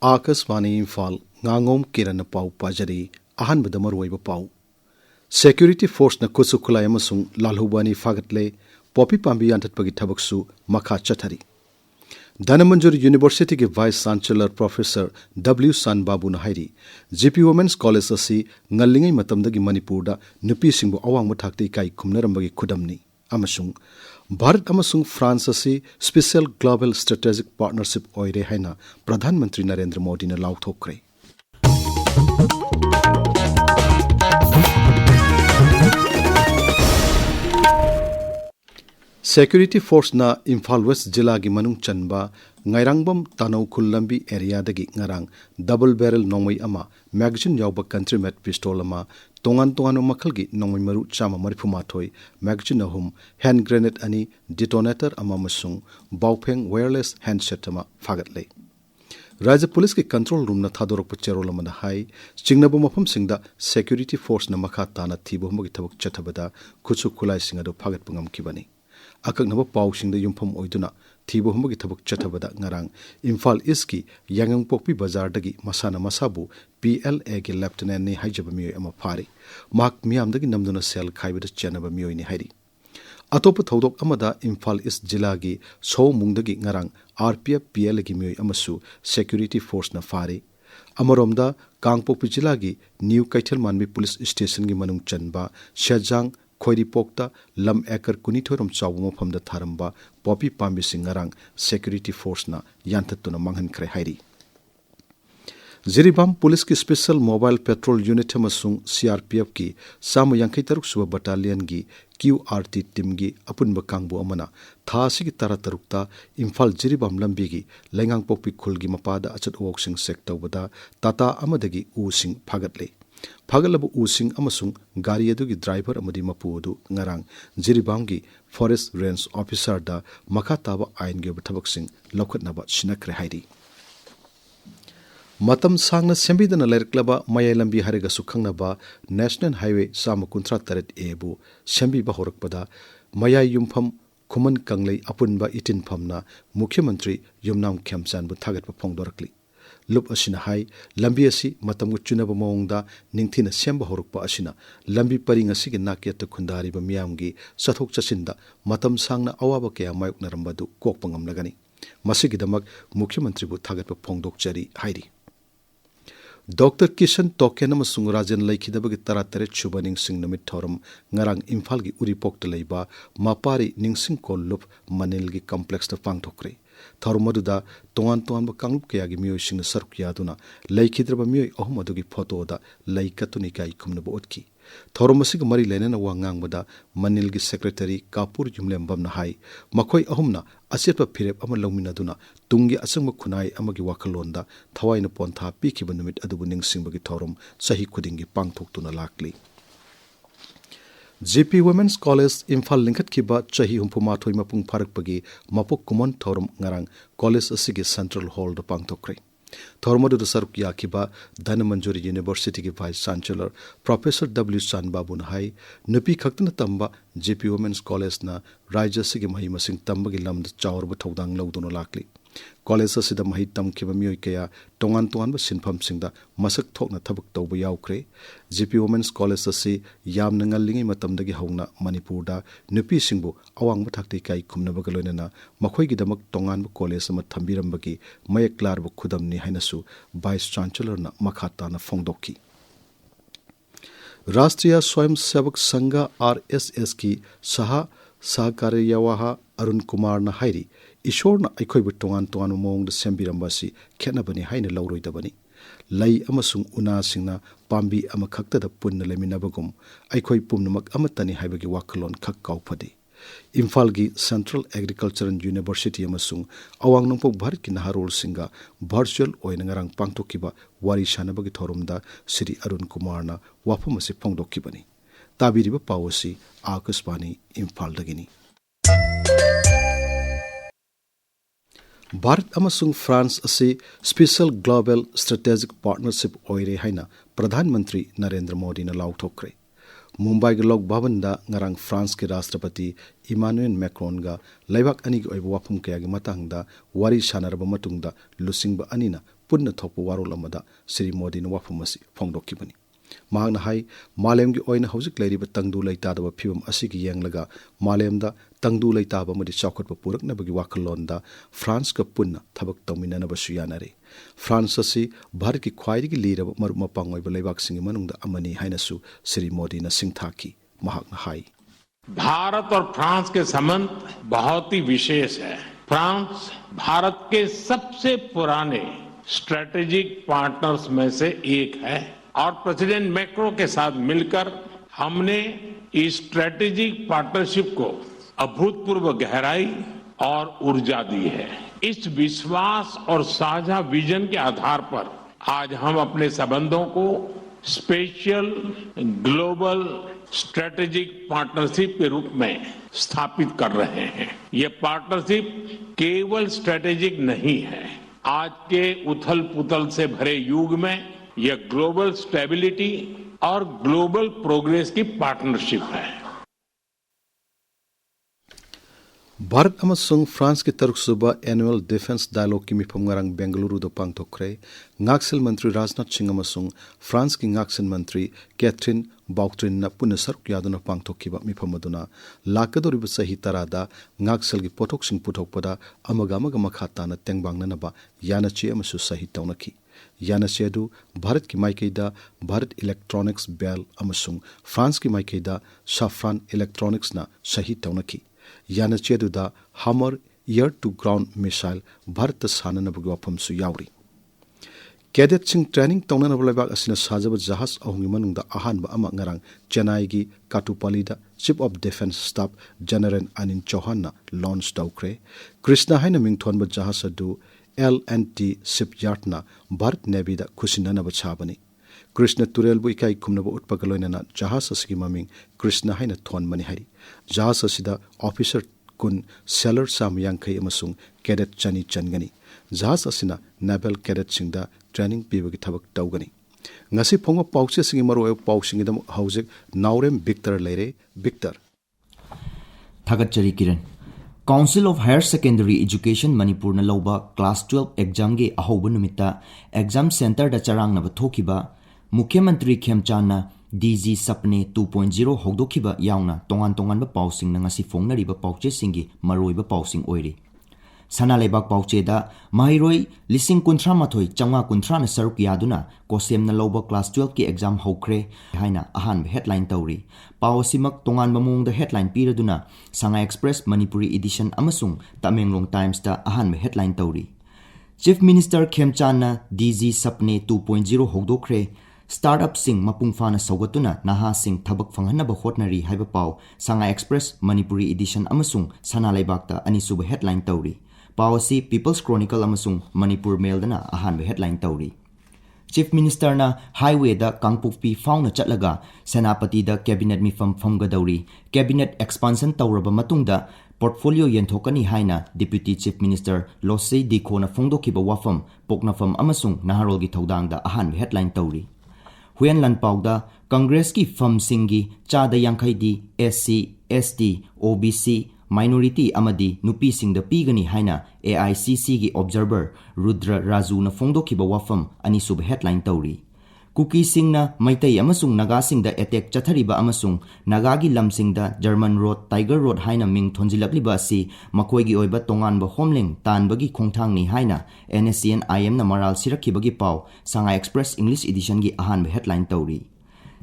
Akasvani Imphal Ngangom Kiran Pau Pajari Ahan Badamarway Pau Security Force na Kusukulay amasung lalhubani fagatle Poppy Pambi Antat Pagitabaksu Makha Chatari Danamanjur University ke Vice Chancellor Professor W. San Babu Nahairi GP Women's College asi ngallingai matamdagi Manipur da nupi singbu awang mathakte kai khumnarambagi khudamni amasung Bharat amasung France asi Special Global Strategic Partnership oire haina Pradhan Mantri Narendra Modi na lauthokre Security Force na Imphal West Jilla gi manung chanba Ngairangbam Tanau Khullambi area dagi ngarang double barrel nongmai ama magazine yawba country made pistol ama tongan makal gi nongmai maru chama marifuma thoi magazine ahum hand grenade ani detonator ama masung baupeng wireless handset ama fagatle Raja Police ki control room na thadorok pachero lamana hai chingnabo mafam singda security force na makha tana thibo magi thabak chathabada khuchu khulai singado fagat pungam kibani akaknaba pausing da yumpham oiduna thibo humagi thabak chathabada ngarang Imphal East ki Yangang Pokpi Bazar dagi masana masabu PLA ki lieutenant ni haijaba mioi ama phari mak miam dagi namduna sel khaibada chenaba mioi ni hairi atop thodok amada Imphal East Jilla gi so mungdagi ngarang RPF PLA gi mioi amasu security force na phari amaromda Kangpokpi Jilla gi New Kaithal Manmi Police Station gi manung chanba Shajang Khoiri Pokta Lam Ekar Kunithoram Chawmo Famda Tharamba Poppy Pambi Singarang Security Force na Yantatuna Manghan Kre Hairi Jiribam Police ki Special Mobile Patrol Unit amasung CRPF ki Samu Yankai Taruk Suba Battalion gi QRT team gi apunba kangbu amana thasi ki taratarukta Imphal Jiribam lambi gi Lengang Pokpi Khul gi mapada achat woksing sector bada Tata amadagi using phagatle Phagalabu using amasung gari adu gi driver amadi mapu adu ngarang Jiribam gi Forest Range Officer da makha taba ain ge bathabak sing lokhatnaba sinakre hairi Matam sangna sembidana lerklaba mayai lambi hariga sukhangnaba National Highway Samakuntra Taret ebu sembi ba horakpada mayai yumpham Khuman Kanglei apunba itin phamna Mukhyamantri Yumnam Khyamchan bu thagatpa phongdorakli Lup asina hai lambi asi matam gu chunaba mawngda ningthina semba horukpa asina lambi paring asi gi nakyat khundari ba miyam gi sathok chasinda matam sangna awaba kya mayuk narambadu kokpangam lagani masigi damak Mukhyamantri bu thagatpa phongdok chari hairi Dr. Kishan Token amasung Rajan Laikhidabagi Taratare Chuba Ningsing Namit Thoram Ngarang Imphal gi Uripok Talaiba Mapari Ningsing Kollup Manil gi Complex ta Pangthokre Thorumaduda Tongan ba Kanglup Kaya gi Miyoi Sing Sarkyaduna Laikhidraba Miyoi ahum adugi photo da Laikatuni kai khumnaba utki Thorumasig mari lenena wangang bada Manil gi Secretary Kapur Jumlembam na hai Makhoi ahumna Asetpa Phirep ama longminaduna tungi asangma khunai amagi wakhalonda thawaina pontha pikhiba numit adubu ningsingbagi thorum sahi khudingi pangthoktuna lakli GP Women's College Imphal lingkhat kiba chahi humpuma thoi mapung pharakpagi mapuk kumon thorum ngarang college asigi Central Hall da pangthokre Thormadu saruk yakiba Danamanjuri University ki Vice Chancellor Professor W. San Babu Nahai nupi khaktana tamba GP Women's College na Raja sigi mahi masing tamba gi lamda chawrba thodang lawdono lakli College asida mahi tamkhiba mioi kaya tongan ba sinpham singda masak thokna thabak tawba yaukre GP Women's College asi yamna ngallingi matamdagi hauna Manipur da nupi singbu awangba thakte kai khumnaba galoinana makhoi gi damak tongan ba college ama thambirambagi mayeklar ba khudamni hainasu Vice Chancellor na makhata na phongdokki Rashtriya Swayam Sevak Sangha RSS ki saha Sahakaryawah Arun Kumar na hairi Ishor na aikhoibu tongan mawngda sembirambasi khenabani haina lauroidabani lai amasung una singna pambi ama khaktada punna leminabagum aikhoi pumnamak amatani haibagi wakhalon khak kauphade Imphal gi Central Agricultural University amasung awang nongpok Bharat ki naharol singa virtual oina ngarang pangthokiba wari sanabagi thorumda Sri Arun Kumar na wafamasi phongdokkibani tabiriba pawasi Akasvani Imphal dagini Bharat amasung France asi Special Global Strategic Partnership oire haina Pradhan Mantri Narendra Modi na lauthokre Mumbai ge Lok Bhavan da ngarang France ke Rashtrapati Emmanuel Macron ga laibak ani ge oiba wafum kaya ge matang da wari sanarba matungda lusingba anina punna thokpa warol amada Sri Modi na wafam asi phongdokkibani mahakna hai malemgi oina hojik leiriba tangdu leitadaba phibam asigi yenglaga malemda tangdu leitaba madi chawkhatpa puraknabagi wakhalonda France ka punna thabak tawminanaba suyanare France asi Bharat ki khwaidigi liraba maruma pangoiba leibaksingi manungda amani haina su Sri Modi na singthaki mahakna hai Bharat और France के संबंध बहुत ही विशेष है। France Bharat के सबसे पुराने strategic partners में से एक है और प्रेसिडेंट मैक्रो के साथ मिलकर हमने इस स्ट्रेटेजिक पार्टनरशिप को अभूतपूर्व गहराई और ऊर्जा दी है। इस विश्वास और साझा विजन के आधार पर आज हम अपने संबंधों को स्पेशल ग्लोबल स्ट्रेटेजिक पार्टनरशिप के रूप में स्थापित कर रहे हैं। ये पार्टनरशिप केवल स्ट्रेटेजिक नहीं है, आज के उथल पुथल से भरे युग में यह ग्लोबल स्टेबिलिटी और ग्लोबल प्रोग्रेस की पार्टनरशिप है। भारत अमसुंग फ्रांस की तरुकसुबा एनुअल डिफेंस डायलॉग की मिफम ngarang बेंगलुरु दो पांगथोखरे ngaksil मंत्री राजनाथ सिंह अमसुंग फ्रांस की ngaksil मंत्री कैथरीन बाउट्रिन न पुनः सरुक यादुना पांगथोखिबा मिफम अदुना लाकदोरिब सही तरादा ngaksil की पोथोकसिंग पुथोकपदा अमगा मखा ताना तेंगबांगनबा यानाचे अमसु सही तौनखि यानाचे अदु भारत की माइकेदा भारत इलेक्ट्रॉनिक्स बेल अमसुंग फ्रांस की माइकेदा सफ्रान इलेक्ट्रॉनिक्स ना सही तौनखि यानाचेदुदा हमर air to ground missile Bharat साननबगी वाफमसु यावरी कैडेट सिंह ट्रेनिंग तौननब लेबाक असिना साजब जहाज अहुंगी मनुंगदा अहानबा अमा ngarang चेन्नई की काटुपालीदा chief of defence staff general Anil Chauhan ना लॉन्च तौखरे कृष्णा हाइना मिंगथोनब जहाज अदु L&T शिपयार्ड ना भारत नेवी दा खुसिननब छाबनी कृष्ण तुरेलबु इकाई खुमनब उत्पगलोइनना जहाज असगी ममिंग कृष्ण हाइना थोनमनि हारि जहाज असिदा ऑफिसर कुन सेलर साम यांखै अमसुंग कैडेट चनी चनगनी जहाज असिना नेवल कैडेट सिंगदा ट्रेनिंग पीबगी थबक तौगनी ngasi phongwa pawche singi maro pawsingi dam hauzik Naorem Victor leire Victor Thagachari Kiran Council of Higher Secondary Education Manipur na lauba class 12 exam ge ahoba numita exam center da charang na bathokiba Mukhyamantri Khemchandna DG Sapne 2.0 hogdokhiba yauna tongan ba pausing na ngasi fongnariba pauche singi maroiba pausing oiri Sana lebak pauche da mairoi lising kuntra mathoi changa kuntra na saruk yaduna kosem na lauba class 12 ki exam hokre haina ahan headline tawri pausimak tongan bamung da headline piraduna Sanga Express Manipuri edition amasung Tamenglong Times da ahan headline tawri Chief Minister Khemchandna DG Sapne 2.0 hogdokre Startup sing mapungfana saugatuna naha sing thabak fanghanaba hotnari haiba pau Sanga Express Manipuri edition amasung sana leibakta anisuba headline tawri Pawasi People's Chronicle amasung Manipur Mail dana ahanba headline tawri Chief Minister na highway da Kangpukpi fauna chatlaga Senapati da cabinet mifam famgadawri cabinet expansion tawraba matungda portfolio yenthokani haina Deputy Chief Minister Losei Dikho na phongdokiba wafam poknafam amasung naharol gi thodang da ahanba headline tawri Huyan Lanpauda Congress ki fam singi chada yankhai di SC ST OBC minority amadi nupi singda pigani haina AICC gi observer Rudra Raju na phongdokiba wafam ani sub headline tawri Kuki singna maitai amasung naga singda attack chathariba amasung naga gi lam singda German Road Tiger Road haina ming thonjilakliba si makoi gi oiba tongan ba homling tanbagi khongthang ni haina NSCN IM na maral sirakibagi pau Sanga Express English edition gi ahan headline tawri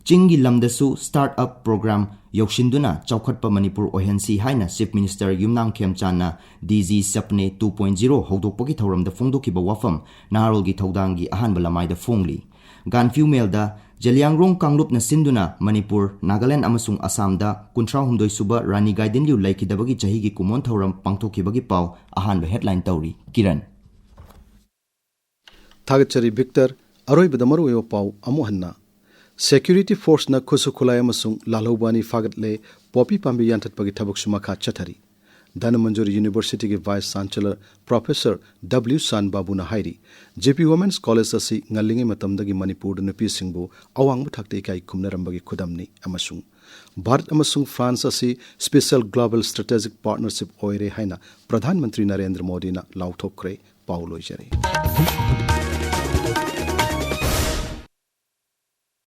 Chingi lamdasu startup program yoshinduna chawkhatpa Manipur ohensi haina Chief Minister Yumnang Khemchandna DG Sapne 2.0 hogdokpagi thoramda phongdokiba wafam narol gi thodang gi ahan balamai da phongli Ganfiu Mail da Jeliangrong Kanglup na sinduna Manipur Nagaland amasung Assam da kuntra humdoi suba Rani Gaiden liu laikidabagi chahi gi kumon thoram pangthokibagi pau ahan headline tawri Kiran Thagachari Victor aroi badamaru yo pau amuhanna Security Force na khusu khulai amasung lalhobani fagatle popi pambi yantatpagi thabak sumakha chathari Dhanmanjori University के Vice Chancellor Professor W. San Babu na hairi JP Women's College asi ngalinge matamdagi Manipur nupi singbu awang buthakte kai kumnarambagi khudamni amasung Bharat amasung France asi Special Global Strategic Partnership oire haina Pradhan Mantri Narendra Modi na lauthokre pauloi jare